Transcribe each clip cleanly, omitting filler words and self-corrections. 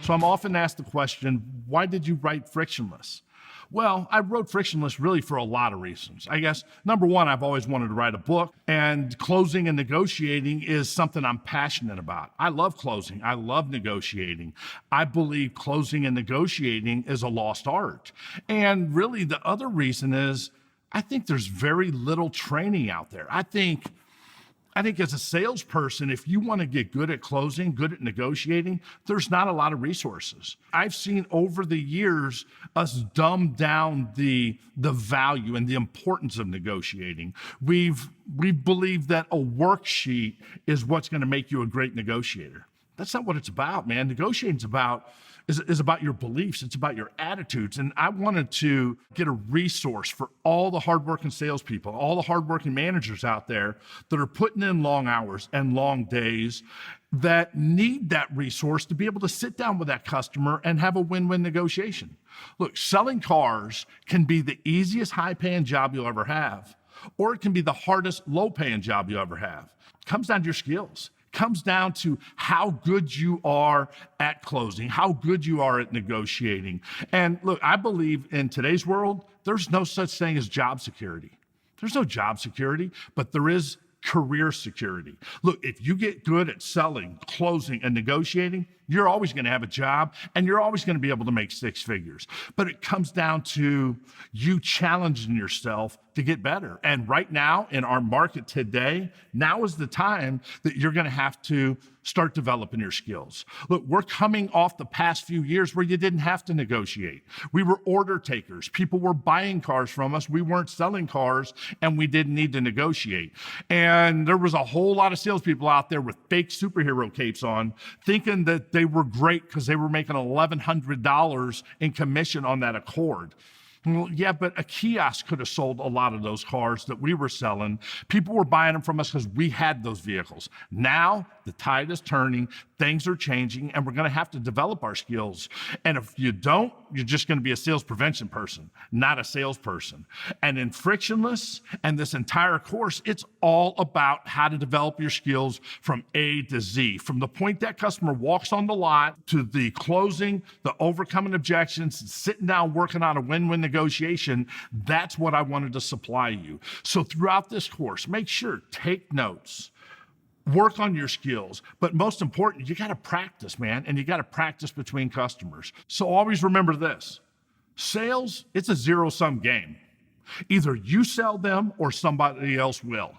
So I'm often asked the question, why did you write Frictionless? Well, I wrote Frictionless really for a lot of reasons. I guess, number one, I've always wanted to write a book, and closing and negotiating is something I'm passionate about. I love closing. I love negotiating. I believe closing and negotiating is a lost art. And really, the other reason is I think there's very little training out there. I think as a salesperson, if you want to get good at closing, good at negotiating, there's not a lot of resources. I've seen over the years us dumb down the value and the importance of negotiating. We've believed that a worksheet is what's going to make you a great negotiator. That's not what it's about, man. Negotiating's is about your beliefs. It's about your attitudes. And I wanted to get a resource for all the hardworking salespeople, all the hardworking managers out there that are putting in long hours and long days that need that resource to be able to sit down with that customer and have a win-win negotiation. Look, selling cars can be the easiest high-paying job you'll ever have, or it can be the hardest low-paying job you'll ever have. It comes down to your skills. Comes down to how good you are at closing, how good you are at negotiating. And look, I believe in today's world, there's no such thing as job security. There's no job security, but there is career security. Look, if you get good at selling, closing, and negotiating, you're always going to have a job and you're always going to be able to make six figures. But it comes down to you challenging yourself to get better. And right now in our market today, now is the time that you're going to have to start developing your skills. Look, we're coming off the past few years where you didn't have to negotiate. We were order takers. People were buying cars from us. We weren't selling cars and we didn't need to negotiate. And there was a whole lot of salespeople out there with fake superhero capes on thinking that they were great because they were making $1,100 in commission on that Accord. Well, yeah, but a kiosk could have sold a lot of those cars that we were selling. People were buying them from us because we had those vehicles. Now, the tide is turning, things are changing, and we're going to have to develop our skills. And if you don't, you're just going to be a sales prevention person, not a salesperson. And in Frictionless and this entire course, it's all about how to develop your skills from A to Z, from the point that customer walks on the lot to the closing, the overcoming objections, sitting down, working on a win-win negotiation. That's what I wanted to supply you. So throughout this course, make sure, take notes, work on your skills, but most important, you got to practice, man, and you got to practice between customers. So always remember this, sales, it's a zero-sum game. Either you sell them or somebody else will.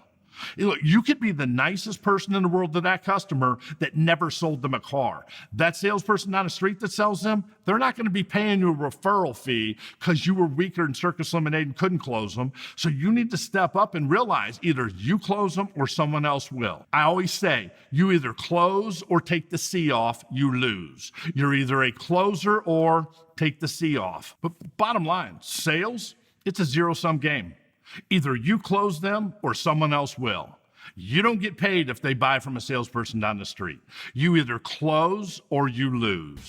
Look, you could be the nicest person in the world to that customer that never sold them a car. That salesperson down the street that sells them, they're not going to be paying you a referral fee because you were weaker in Circus Lemonade and couldn't close them. So you need to step up and realize either you close them or someone else will. I always say, you either close or take the C off, you lose. You're either a closer or take the C off. But bottom line, sales, it's a zero-sum game. Either you close them or someone else will. You don't get paid if they buy from a salesperson down the street. You either close or you lose.